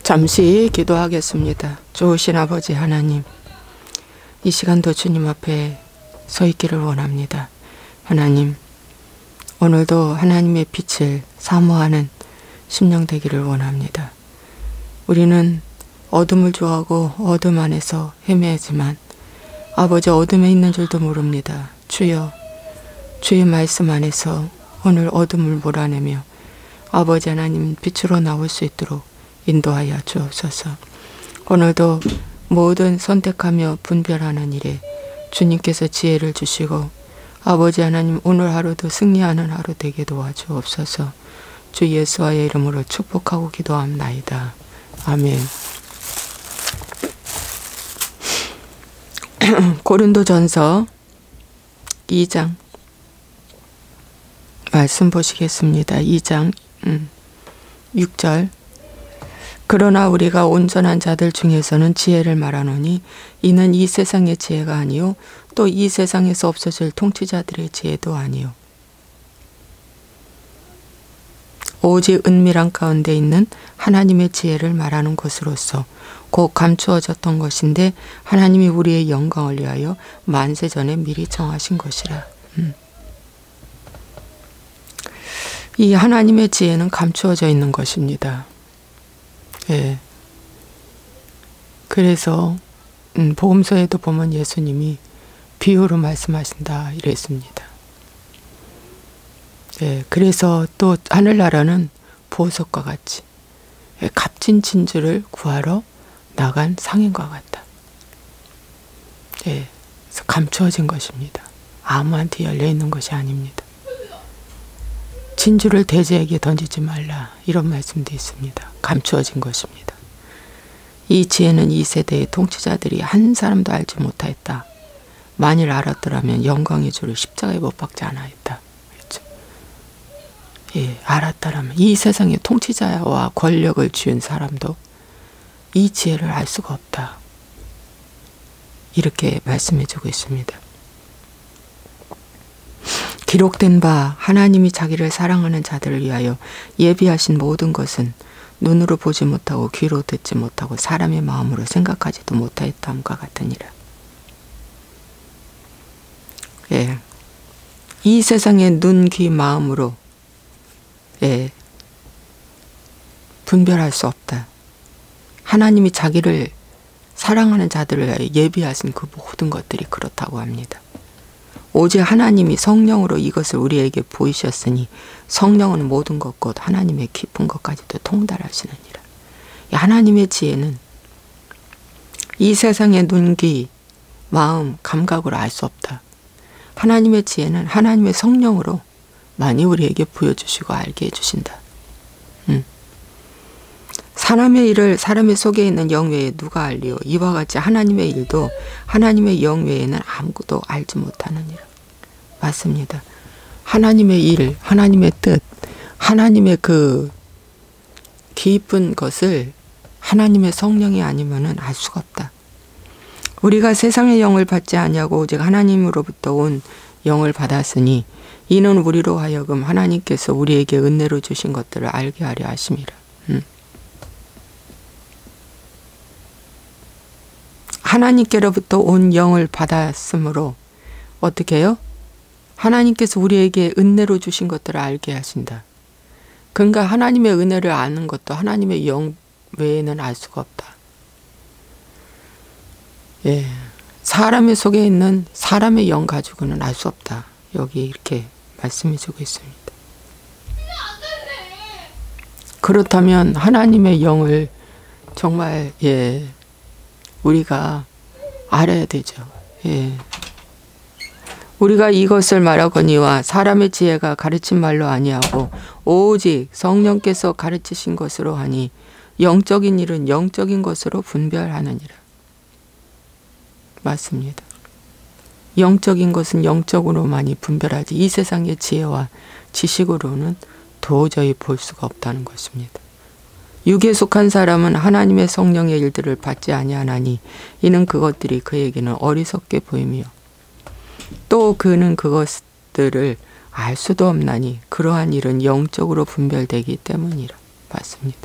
잠시 기도하겠습니다. 좋으신 아버지 하나님, 이 시간도 주님 앞에 서 있기를 원합니다. 하나님, 오늘도 하나님의 빛을 사모하는 심령 되기를 원합니다. 우리는 어둠을 좋아하고 어둠 안에서 헤매지만 아버지 어둠에 있는 줄도 모릅니다. 주여, 주의 말씀 안에서 오늘 어둠을 몰아내며 아버지 하나님 빛으로 나올 수 있도록 인도하여 주옵소서. 오늘도 모든 선택하며 분별하는 일에 주님께서 지혜를 주시고 아버지 하나님 오늘 하루도 승리하는 하루 되게 도와주옵소서. 주 예수와의 이름으로 축복하고 기도합나이다. 아멘. 고린도전서 2장 말씀 보시겠습니다. 2장 6절. 그러나 우리가 온전한 자들 중에서는 지혜를 말하노니 이는 이 세상의 지혜가 아니요 또 이 세상에서 없어질 통치자들의 지혜도 아니요 오직 은밀한 가운데 있는 하나님의 지혜를 말하는 것으로서 곧 감추어졌던 것인데 하나님이 우리의 영광을 위하여 만세 전에 미리 정하신 것이라. 이 하나님의 지혜는 감추어져 있는 것입니다. 예. 그래서 복음서에도 보면 예수님이 비유로 말씀하신다 이랬습니다. 예. 그래서 또 하늘나라는 보석과 같이 값진 진주를 구하러 나간 상인과 같다. 예. 그래서 감추어진 것입니다. 아무한테 열려있는 것이 아닙니다. 진주를 돼지에게 던지지 말라 이런 말씀도 있습니다. 감추어진 것입니다. 이 지혜는 이 세대의 통치자들이 한 사람도 알지 못하였다. 만일 알았더라면 영광의 주를 십자가에 못 박지 않아했다. 그렇죠? 예, 알았더라면 이 세상의 통치자와 권력을 쥐은 사람도 이 지혜를 알 수가 없다. 이렇게 말씀해주고 있습니다. 기록된 바 하나님이 자기를 사랑하는 자들을 위하여 예비하신 모든 것은 눈으로 보지 못하고 귀로 듣지 못하고 사람의 마음으로 생각하지도 못하였다함과 같으니라. 예, 이 세상의 눈, 귀, 마음으로 예, 분별할 수 없다. 하나님이 자기를 사랑하는 자들을 위하여 예비하신 그 모든 것들이 그렇다고 합니다. 오직 하나님이 성령으로 이것을 우리에게 보이셨으니 성령은 모든 것 곧 하나님의 깊은 것까지도 통달하시느니라. 하나님의 지혜는 이 세상의 눈, 귀, 마음, 감각으로 알 수 없다. 하나님의 지혜는 하나님의 성령으로 많이 우리에게 보여주시고 알게 해주신다. 사람의 일을 사람의 속에 있는 영 외에 누가 알리요? 이와 같이 하나님의 일도 하나님의 영 외에는 아무것도 알지 못하느니라. 맞습니다. 하나님의 일, 하나님의 뜻, 하나님의 그 깊은 것을 하나님의 성령이 아니면은 알 수가 없다. 우리가 세상의 영을 받지 아니하고 오직 하나님으로부터 온 영을 받았으니 이는 우리로 하여금 하나님께서 우리에게 은혜로 주신 것들을 알게 하려 하심이라. 하나님께로부터 온 영을 받았으므로 어떻게 해요? 하나님께서 우리에게 은혜로 주신 것들을 알게 하신다. 그러니까 하나님의 은혜를 아는 것도 하나님의 영 외에는 알 수가 없다. 예, 사람의 속에 있는 사람의 영 가지고는 알 수 없다. 여기 이렇게 말씀해주고 있습니다. 그렇다면 하나님의 영을 정말 예, 우리가 알아야 되죠. 예. 우리가 이것을 말하거니와 사람의 지혜가 가르친 말로 아니하고 오직 성령께서 가르치신 것으로 하니 영적인 일은 영적인 것으로 분별하느니라. 맞습니다. 영적인 것은 영적으로만이 분별하지 이 세상의 지혜와 지식으로는 도저히 볼 수가 없다는 것입니다. 육에 속한 사람은 하나님의 성령의 일들을 받지 아니하나니 이는 그것들이 그에게는 어리석게 보이며 또 그는 그것들을 알 수도 없나니 그러한 일은 영적으로 분별되기 때문이라. 맞습니다.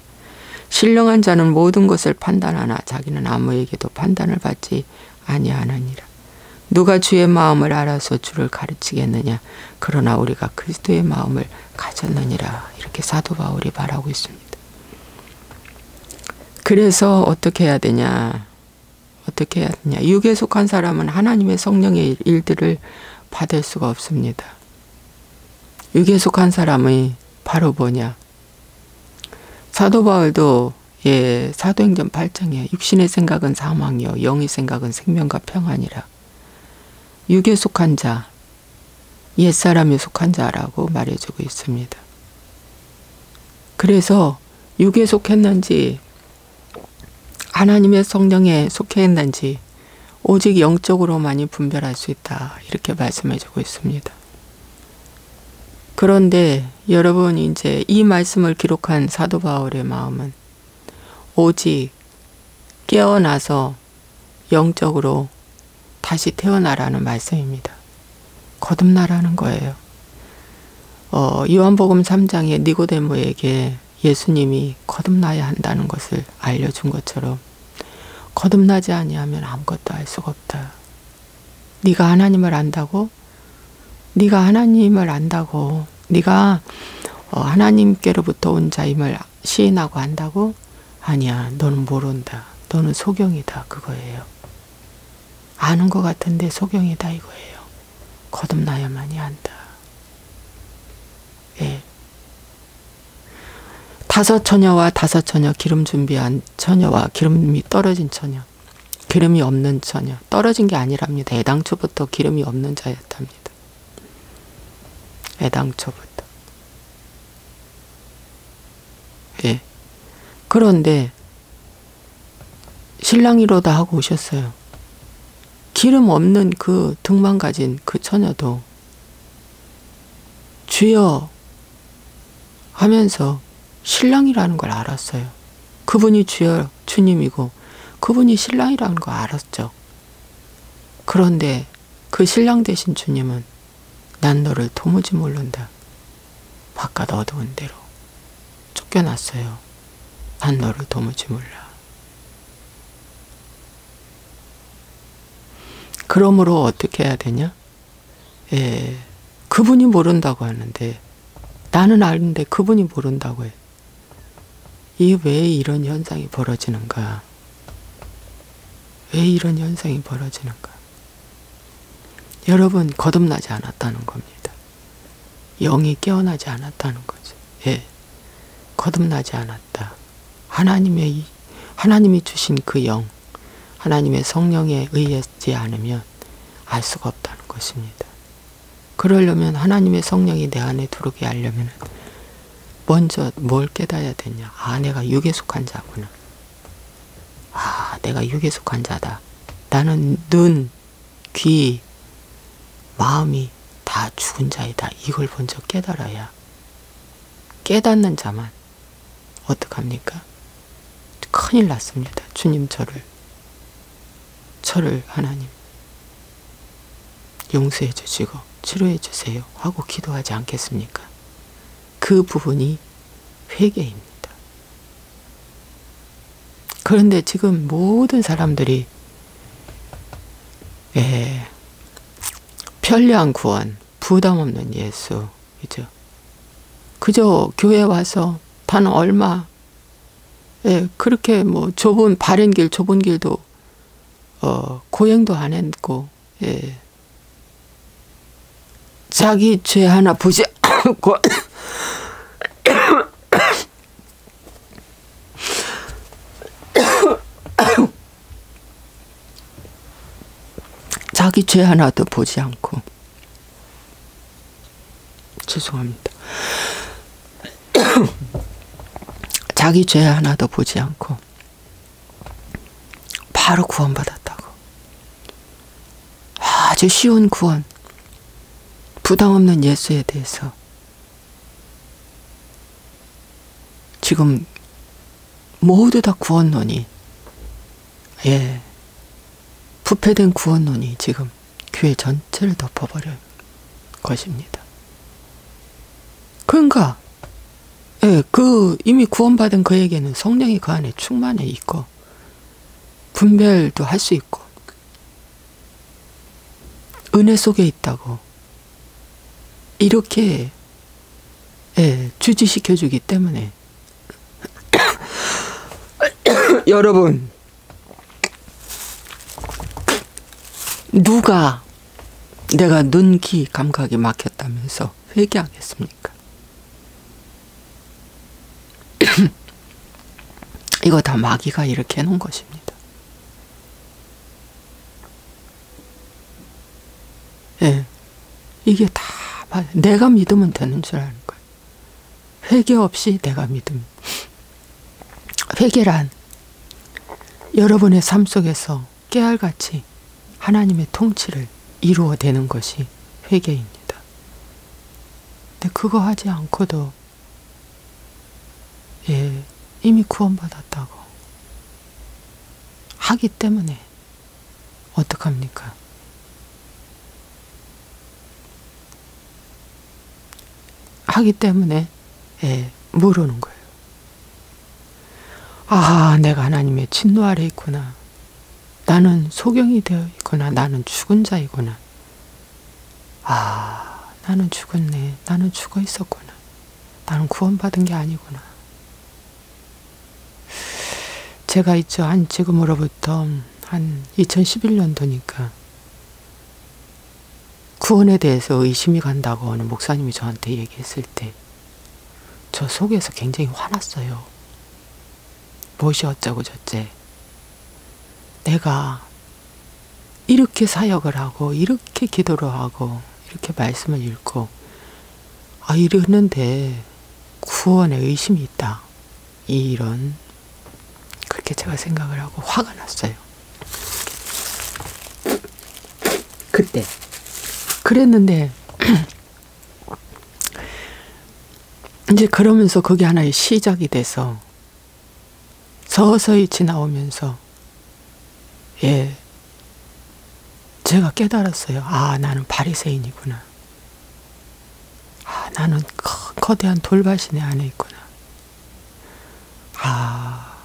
신령한 자는 모든 것을 판단하나 자기는 아무에게도 판단을 받지 아니하느니라. 누가 주의 마음을 알아서 주를 가르치겠느냐. 그러나 우리가 그리스도의 마음을 가졌느니라. 이렇게 사도 바울이 말하고 있습니다. 그래서 어떻게 해야 되냐. 어떻게 해야 되냐. 육에 속한 사람은 하나님의 성령의 일들을 받을 수가 없습니다. 육에 속한 사람이 바로 뭐냐. 사도 바울도 사도행전 8장에 육신의 생각은 사망이요 영의 생각은 생명과 평안이라. 육에 속한 자, 옛사람에 속한 자라고 말해주고 있습니다. 그래서 육에 속했는지 하나님의 성령에 속했는지 오직 영적으로만이 분별할 수 있다. 이렇게 말씀해주고 있습니다. 그런데 여러분 이제 이 말씀을 기록한 사도 바울의 마음은 오직 깨어나서 영적으로 다시 태어나라는 말씀입니다. 거듭나라는 거예요. 요한복음 3장에 니고데모에게 예수님이 거듭나야 한다는 것을 알려준 것처럼 거듭나지 아니하면 아무것도 알 수가 없다. 네가 하나님을 안다고? 네가 하나님을 안다고? 네가 하나님께로부터 온 자임을 시인하고 안다고? 아니야. 너는 모른다. 너는 소경이다. 그거예요. 아는 것 같은데 소경이다 이거예요. 거듭나야만이 안다. 예. 5 처녀와 5 처녀, 기름 준비한 처녀와 기름이 떨어진 처녀, 기름이 없는 처녀. 떨어진 게 아니랍니다. 애당초부터 기름이 없는 자였답니다. 애당초부터. 예. 그런데 신랑이로다 하고 오셨어요. 기름 없는 그 등만 가진 그 처녀도 주여 하면서 신랑이라는 걸 알았어요. 그분이 주여 주님이고 그분이 신랑이라는 걸 알았죠. 그런데 그 신랑 되신 주님은 난 너를 도무지 모른다. 바깥 어두운 데로 쫓겨났어요. 난 너를 도무지 몰라. 그러므로 어떻게 해야 되냐? 그분이 모른다고 하는데 나는 아는데 그분이 모른다고 해. 이게 왜 이런 현상이 벌어지는가? 왜 이런 현상이 벌어지는가? 여러분 거듭나지 않았다는 겁니다. 영이 깨어나지 않았다는 거죠. 거듭나지 않았다. 하나님이 주신 그 영, 하나님의 성령에 의하지 않으면 알 수가 없다는 것입니다. 그러려면 하나님의 성령이 내 안에 들어오게 하려면 먼저 뭘 깨달아야 되냐. 내가 육에 속한 자구나. 내가 육에 속한 자다. 나는 눈, 귀, 마음이 다 죽은 자이다. 이걸 먼저 깨달아야. 깨닫는 자만 어떡합니까? 큰일 났습니다. 주님 저를 하나님 용서해 주시고 치료해 주세요 하고 기도하지 않겠습니까? 그 부분이 회개입니다. 그런데 지금 모든 사람들이 편리한 구원, 부담 없는 예수, 그저 교회 와서 단 얼마, 그렇게 뭐 바른 길, 좁은 길도 고행도 안 했고, 자기 죄 하나 보지 않고 자기 죄 하나도 보지 않고 죄송합니다. 자기 죄 하나도 보지 않고 바로 구원받았다고. 아주 쉬운 구원, 부담 없는 예수에 대해서 지금 모두 다 구원론이 부패된 구원론이 지금 교회 전체를 덮어버릴 것입니다. 그러니까 예, 이미 구원받은 그에게는 성령이 그 안에 충만해 있고, 분별도 할 수 있고, 은혜 속에 있다고, 이렇게, 예, 주지시켜주기 때문에. 여러분, 누가 내가 눈, 귀, 감각이 막혔다면서 회개하겠습니까? 이거 다 마귀가 이렇게 해놓은 것입니다. 예, 이게 다 내가 믿으면 되는 줄 아는 거예요. 회개 없이 내가 믿음. 회개란 여러분의 삶 속에서 깨알같이 하나님의 통치를 이루어내는 것이 회개입니다. 근데 그거 하지 않고도 예, 이미 구원받았다고 하기 때문에 어떡합니까? 하기 때문에 예, 모르는 거예요. 아, 내가 하나님의 진노 아래 있구나. 나는 소경이 되어 있구나. 나는 죽은 자이구나. 아, 나는 죽었네. 나는 죽어 있었구나. 나는 구원받은 게 아니구나. 제가 있죠. 지금으로부터 한 2011년도니까 구원에 대해서 의심이 간다고 어느 목사님이 저한테 얘기했을 때 저 속에서 굉장히 화났어요. 무엇이 어쩌고 저째. 내가 이렇게 사역을 하고 이렇게 기도를 하고 이렇게 말씀을 읽고 이랬는데 구원에 의심이 있다. 이런 그렇게 제가 생각을 하고 화가 났어요. 그때 그랬는데 이제 그러면서 그게 하나의 시작이 돼서 서서히 지나오면서 예, 제가 깨달았어요. 아, 나는 바리새인이구나. 아, 나는 거대한 돌밭이 내 안에 있구나. 아,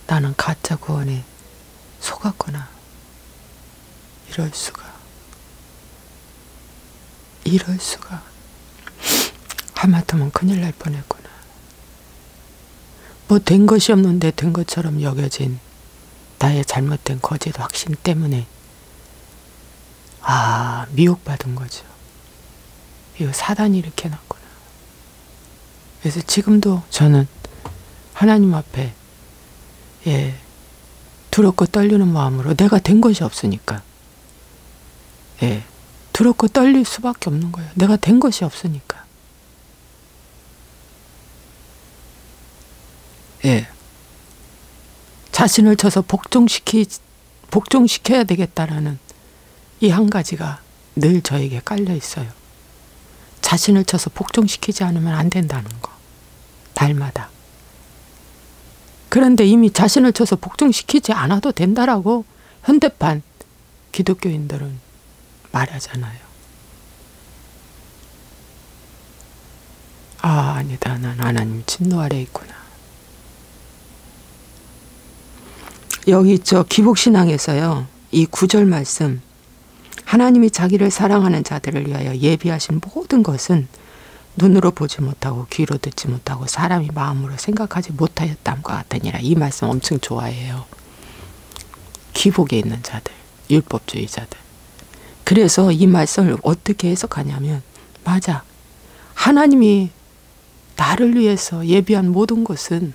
나는 가짜 구원에 속았구나. 이럴 수가. 이럴 수가. 하마터면 큰일 날 뻔했구나. 뭐 된 것이 없는데 된 것처럼 여겨진 나의 잘못된 거짓 확신 때문에 미혹받은 거죠. 이거 사단이 이렇게 해놨구나. 그래서 지금도 저는 하나님 앞에 예, 두렵고 떨리는 마음으로 내가 된 것이 없으니까 예, 두렵고 떨릴 수밖에 없는 거예요. 내가 된 것이 없으니까. 예. 자신을 쳐서 복종시켜야 되겠다라는 이 한 가지가 늘 저에게 깔려 있어요. 자신을 쳐서 복종시키지 않으면 안 된다는 거. 날마다. 그런데 이미 자신을 쳐서 복종시키지 않아도 된다라고 현대판 기독교인들은 말하잖아요. 아니다. 난 하나님 진노 아래 있구나. 여기 기복신앙에서요. 이 9절 말씀 하나님이 자기를 사랑하는 자들을 위하여 예비하신 모든 것은 눈으로 보지 못하고 귀로 듣지 못하고 사람이 마음으로 생각하지 못하였담과 같으니라. 이 말씀 엄청 좋아해요. 기복에 있는 자들, 율법주의자들. 그래서 이 말씀을 어떻게 해석하냐면 맞아. 하나님이 나를 위해서 예비한 모든 것은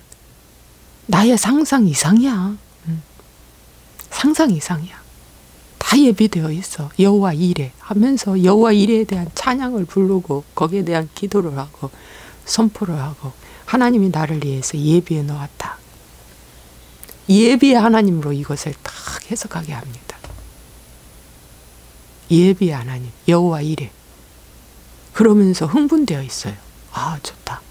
나의 상상 이상이야. 상상 이상이야. 다 예비되어 있어. 여호와 이레 하면서 여호와 이레에 대한 찬양을 부르고 거기에 대한 기도를 하고 선포를 하고 하나님이 나를 위해서 예비해 놓았다. 예비의 하나님으로 이것을 딱 해석하게 합니다. 예비의 하나님 여호와 이레. 그러면서 흥분되어 있어요. 아, 좋다.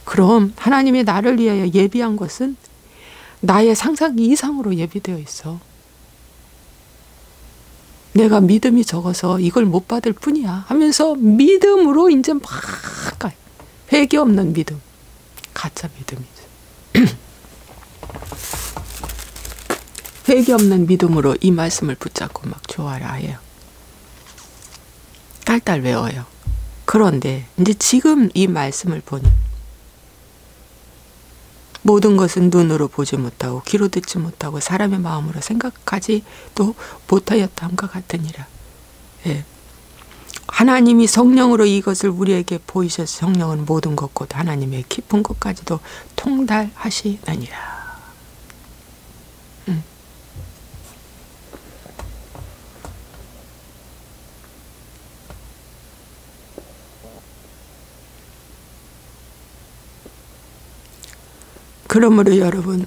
그럼 하나님이 나를 위하여 예비한 것은 나의 상상 이상으로 예비되어 있어. 내가 믿음이 적어서 이걸 못 받을 뿐이야 하면서 믿음으로 이제 막 가요. 회개 없는 믿음. 가짜 믿음이죠. 회개 없는 믿음으로 이 말씀을 붙잡고 막 좋아라 해요. 딸딸 외워요. 그런데 이제 지금 이 말씀을 보니 모든 것은 눈으로 보지 못하고 귀로 듣지 못하고 사람의 마음으로 생각하지도 못하였다함과 같으니라. 예. 하나님이 성령으로 이것을 우리에게 보이셔서 성령은 모든 것 곧 하나님의 깊은 것까지도 통달하시느니라. 그러므로 여러분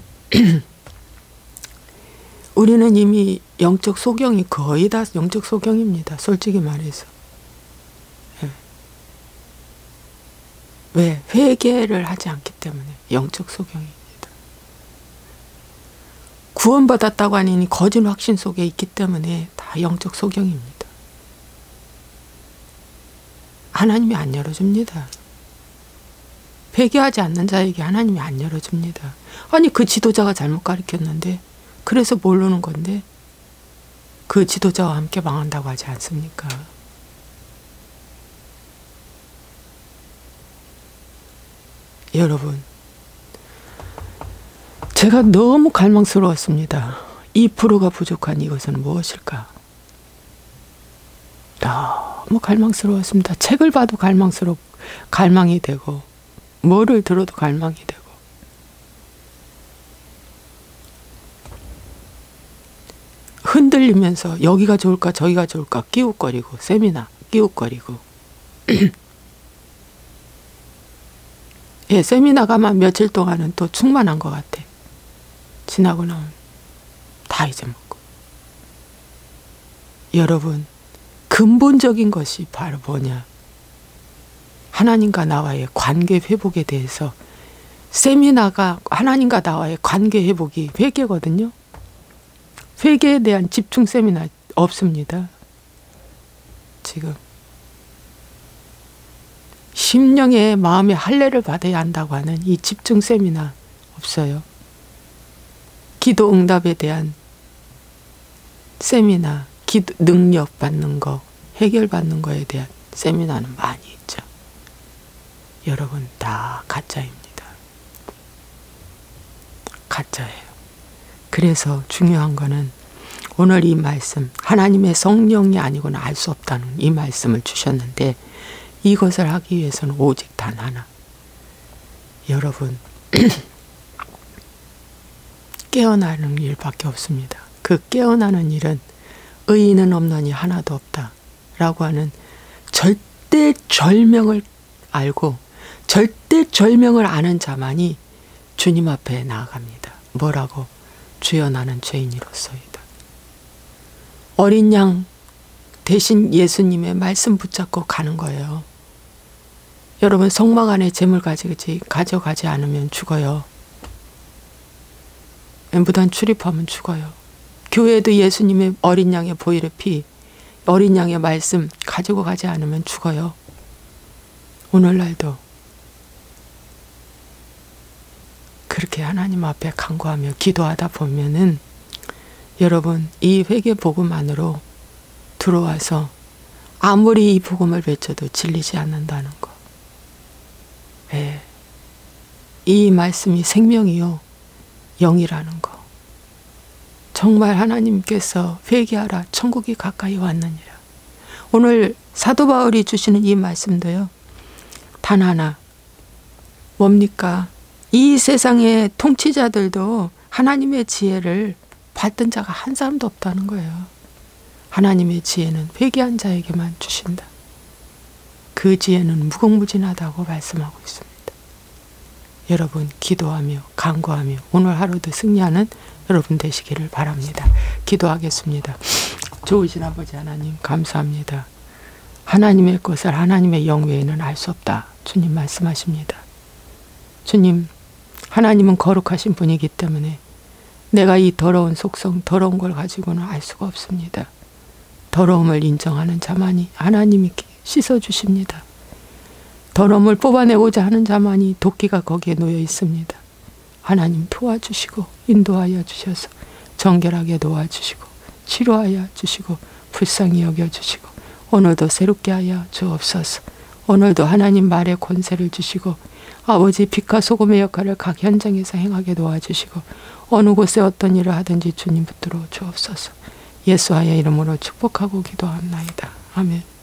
우리는 이미 영적 소경이 거의 다 영적 소경입니다. 솔직히 말해서. 왜? 회개를 하지 않기 때문에 영적 소경입니다. 구원받았다고 하니 거짓 확신 속에 있기 때문에 다 영적 소경입니다. 하나님이 안 열어줍니다. 회개하지 않는 자에게 하나님이 안 열어줍니다. 아니 그 지도자가 잘못 가르쳤는데 그래서 모르는 건데 그 지도자와 함께 망한다고 하지 않습니까? 여러분 제가 너무 갈망스러웠습니다. 2%가 부족한 이것은 무엇일까? 너무 갈망스러웠습니다. 책을 봐도 갈망이 되고 뭐를 들어도 갈망이 되고 흔들리면서 여기가 좋을까 저기가 좋을까 끼웃거리고 세미나 끼웃거리고 예, 세미나 가만 며칠 동안은 또 충만한 것 같아. 지나고 나면 다 잊어먹고. 여러분 근본적인 것이 바로 뭐냐? 하나님과 나와의 관계 회복에 대해서 세미나가 하나님과 나와의 관계 회복이 회개거든요. 회개에 대한 집중 세미나 없습니다. 지금 심령의 마음의 할례를 받아야 한다고 하는 이 집중 세미나 없어요. 기도 응답에 대한 세미나, 능력 받는 거, 해결 받는 거에 대한 세미나는 많이 있죠. 여러분 다 가짜입니다. 가짜예요. 그래서 중요한 거는 오늘 이 말씀, 하나님의 성령이 아니고는 알 수 없다는 이 말씀을 주셨는데 이것을 하기 위해서는 오직 단 하나. 여러분 깨어나는 일밖에 없습니다. 그 깨어나는 일은 의인은 없나니 하나도 없다 라고 하는 절대절명을 알고 절대절명을 아는 자만이 주님 앞에 나아갑니다. 뭐라고? 주여 나는 죄인이로소이다. 어린 양 대신 예수님의 말씀 붙잡고 가는 거예요. 여러분 성막 안에 재물 가져가지 않으면 죽어요. 무단 출입하면 죽어요. 교회도 예수님의 어린 양의 보혈의 피, 어린 양의 말씀 가지고 가지 않으면 죽어요. 오늘날도 그렇게 하나님 앞에 간구하며 기도하다 보면은 여러분 이 회개 복음 안으로 들어와서 아무리 이 복음을 외쳐도 질리지 않는다는 거. 예. 이 말씀이 생명이요 영이라는 거. 정말 하나님께서 회개하라 천국이 가까이 왔느니라. 오늘 사도 바울이 주시는 이 말씀도요. 단 하나 뭡니까? 이 세상의 통치자들도 하나님의 지혜를 받던 자가 한 사람도 없다는 거예요. 하나님의 지혜는 회개한 자에게만 주신다. 그 지혜는 무궁무진하다고 말씀하고 있습니다. 여러분 기도하며 간구하며 오늘 하루도 승리하는 여러분 되시기를 바랍니다. 기도하겠습니다. 좋으신 아버지 하나님 감사합니다. 하나님의 것을 하나님의 영 외에는 알 수 없다. 주님 말씀하십니다. 주님 하나님은 거룩하신 분이기 때문에 내가 이 더러운 속성 더러운 걸 가지고는 알 수가 없습니다. 더러움을 인정하는 자만이 하나님이 씻어주십니다. 더러움을 뽑아내고자 하는 자만이 도끼가 거기에 놓여 있습니다. 하나님 도와주시고 인도하여 주셔서 정결하게 도와주시고 치료하여 주시고 불쌍히 여겨주시고 오늘도 새롭게 하여 주옵소서. 오늘도 하나님 말에 권세를 주시고 아버지 빛과 소금의 역할을 각 현장에서 행하게 도와주시고 어느 곳에 어떤 일을 하든지 주님 붙들어 주옵소서. 예수와의 이름으로 축복하고 기도합나이다. 아멘.